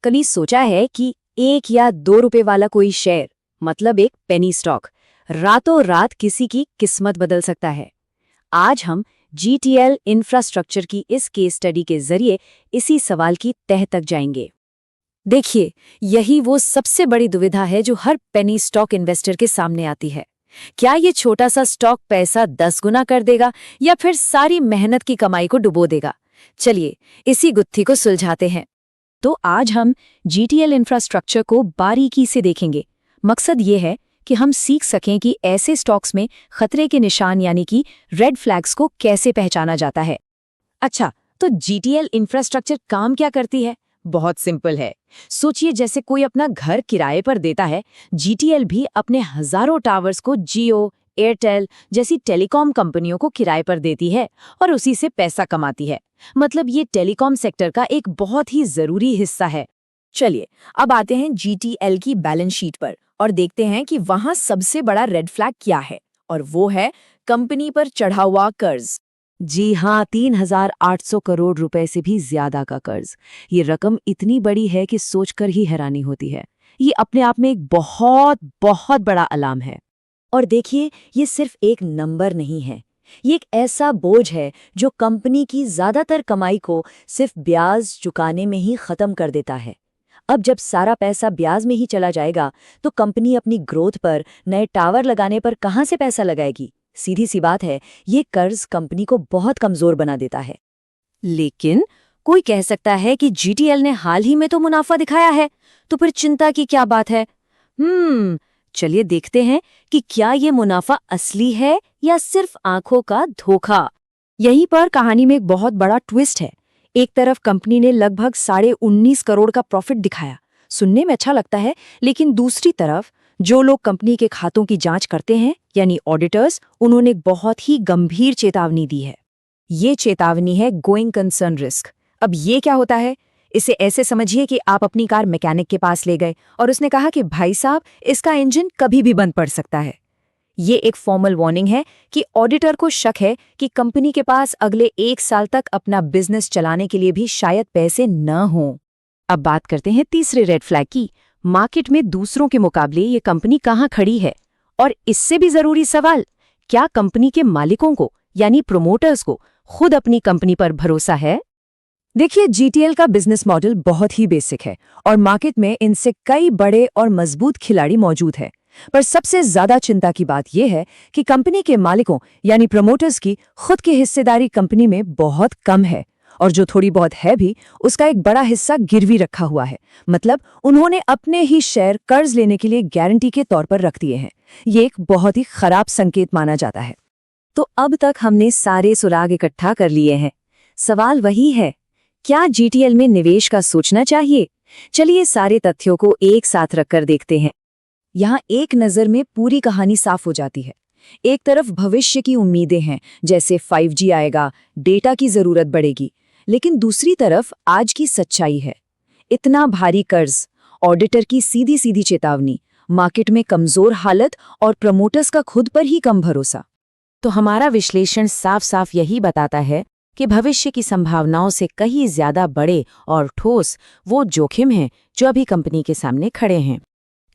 कभी सोचा है कि 1 या 2 रुपए वाला कोई शेयर, मतलब एक पेनी स्टॉक, रातों रात किसी की किस्मत बदल सकता है? आज हम जीटीएल इंफ्रास्ट्रक्चर की इस केस स्टडी के जरिए इसी सवाल की तह तक जाएंगे। देखिए, यही वो सबसे बड़ी दुविधा है जो हर पेनी स्टॉक इन्वेस्टर के सामने आती है। क्या ये छोटा सा स्टॉक पैसा 10 गुना कर देगा या फिर सारी मेहनत की कमाई को डुबो देगा? चलिए इसी गुत्थी को सुलझाते हैं। तो आज हम जीटीएल इंफ्रास्ट्रक्चर को बारीकी से देखेंगे। मकसद ये है कि हम सीख सकें कि ऐसे स्टॉक्स में खतरे के निशान यानी कि रेड फ्लैग्स को कैसे पहचाना जाता है। अच्छा, तो जीटीएल इंफ्रास्ट्रक्चर काम क्या करती है? बहुत सिंपल है। सोचिए जैसे कोई अपना घर किराए पर देता है, जीटीएल भी अपने हजारों टावर्स को जियो, एयरटेल जैसी टेलीकॉम कंपनियों को किराए पर देती है और उसी से पैसा कमाती है। मतलब ये टेलीकॉम सेक्टर का एक बहुत ही जरूरी हिस्सा है। चलिए अब आते हैं जीटीएल की बैलेंस शीट पर और देखते हैं कि वहां सबसे बड़ा रेड फ्लैग क्या है, और वो है कंपनी पर चढ़ा हुआ कर्ज। जी हाँ, 3,800 करोड़ रुपए से भी ज्यादा का कर्ज। ये रकम इतनी बड़ी है कि सोचकर ही हैरानी होती है। ये अपने आप में एक बहुत बहुत बड़ा अलार्म है। और देखिए, ये सिर्फ एक नंबर नहीं है, ये एक ऐसा बोझ है जो कंपनी की ज्यादातर कमाई को सिर्फ ब्याज चुकाने में ही खत्म कर देता है। अब जब सारा पैसा ब्याज में ही चला जाएगा तो कंपनी अपनी ग्रोथ पर, नए टावर लगाने पर कहां से पैसा लगाएगी? सीधी सी बात है, ये कर्ज कंपनी को बहुत कमजोर बना देता है। लेकिन कोई कह सकता है कि जीटीएल ने हाल ही में तो मुनाफा दिखाया है, तो फिर चिंता की क्या बात है? चलिए देखते हैं कि क्या ये मुनाफा असली है या सिर्फ आंखों का धोखा। यहीं पर कहानी में एक बहुत बड़ा ट्विस्ट है। एक तरफ कंपनी ने लगभग 19.5 करोड़ का प्रॉफिट दिखाया, सुनने में अच्छा लगता है, लेकिन दूसरी तरफ जो लोग कंपनी के खातों की जांच करते हैं यानी ऑडिटर्स, उन्होंने एक बहुत ही गंभीर चेतावनी दी है। ये चेतावनी है गोइंग कंसर्न रिस्क। अब ये क्या होता है? इसे ऐसे समझिए कि आप अपनी कार मैकेनिक के पास ले गए और उसने कहा कि भाई साहब, इसका इंजन कभी भी बंद पड़ सकता है। ये एक फॉर्मल वार्निंग है कि ऑडिटर को शक है कि कंपनी के पास अगले 1 साल तक अपना बिजनेस चलाने के लिए भी शायद पैसे न हों। अब बात करते हैं तीसरे रेड फ्लैग की। मार्केट में दूसरों के मुकाबले ये कंपनी कहाँ खड़ी है? और इससे भी जरूरी सवाल, क्या कंपनी के मालिकों को यानी प्रोमोटर्स को खुद अपनी कंपनी पर भरोसा है? देखिए, जीटीएल का बिजनेस मॉडल बहुत ही बेसिक है और मार्केट में इनसे कई बड़े और मजबूत खिलाड़ी मौजूद हैं। पर सबसे ज्यादा चिंता की बात यह है कि कंपनी के मालिकों यानी प्रमोटर्स की खुद की हिस्सेदारी कंपनी में बहुत कम है, और जो थोड़ी बहुत है भी उसका एक बड़ा हिस्सा गिरवी रखा हुआ है। मतलब उन्होंने अपने ही शेयर कर्ज लेने के लिए गारंटी के तौर पर रख दिए हैं। ये एक बहुत ही खराब संकेत माना जाता है। तो अब तक हमने सारे सुराग इकट्ठा कर लिए हैं। सवाल वही है, क्या जीटीएल में निवेश का सोचना चाहिए? चलिए सारे तथ्यों को एक साथ रखकर देखते हैं। यहाँ एक नज़र में पूरी कहानी साफ हो जाती है। एक तरफ भविष्य की उम्मीदें हैं, जैसे 5G आएगा, डेटा की जरूरत बढ़ेगी, लेकिन दूसरी तरफ आज की सच्चाई है। इतना भारी कर्ज, ऑडिटर की सीधी सीधी चेतावनी, मार्केट में कमजोर हालत और प्रमोटर्स का खुद पर ही कम भरोसा। तो हमारा विश्लेषण साफ साफ यही बताता है कि भविष्य की संभावनाओं से कहीं ज्यादा बड़े और ठोस वो जोखिम हैं जो अभी कंपनी के सामने खड़े हैं।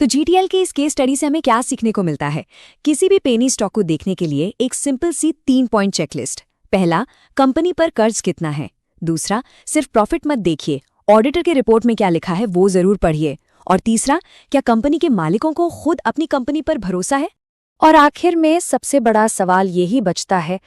तो जीटीएल के इस केस स्टडी से हमें क्या सीखने को मिलता है? किसी भी पेनी स्टॉक को देखने के लिए एक सिंपल सी 3 पॉइंट चेकलिस्ट। पहला, कंपनी पर कर्ज कितना है। दूसरा, सिर्फ प्रॉफिट मत देखिए, ऑडिटर के रिपोर्ट में क्या लिखा है वो जरूर पढ़िए। और तीसरा, क्या कंपनी के मालिकों को खुद अपनी कंपनी पर भरोसा है? और आखिर में सबसे बड़ा सवाल यही बचता है,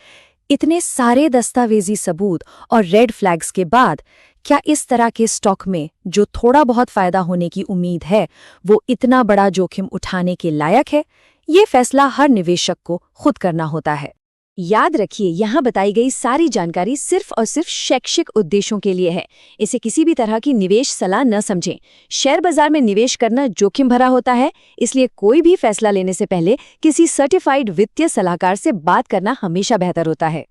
इतने सारे दस्तावेजी सबूत और रेड फ्लैग्स के बाद क्या इस तरह के स्टॉक में जो थोड़ा बहुत फायदा होने की उम्मीद है, वो इतना बड़ा जोखिम उठाने के लायक है? ये फैसला हर निवेशक को खुद करना होता है। याद रखिए, यहाँ बताई गई सारी जानकारी सिर्फ और सिर्फ शैक्षिक उद्देश्यों के लिए है। इसे किसी भी तरह की निवेश सलाह न समझें। शेयर बाजार में निवेश करना जोखिम भरा होता है, इसलिए कोई भी फैसला लेने से पहले किसी सर्टिफाइड वित्तीय सलाहकार से बात करना हमेशा बेहतर होता है।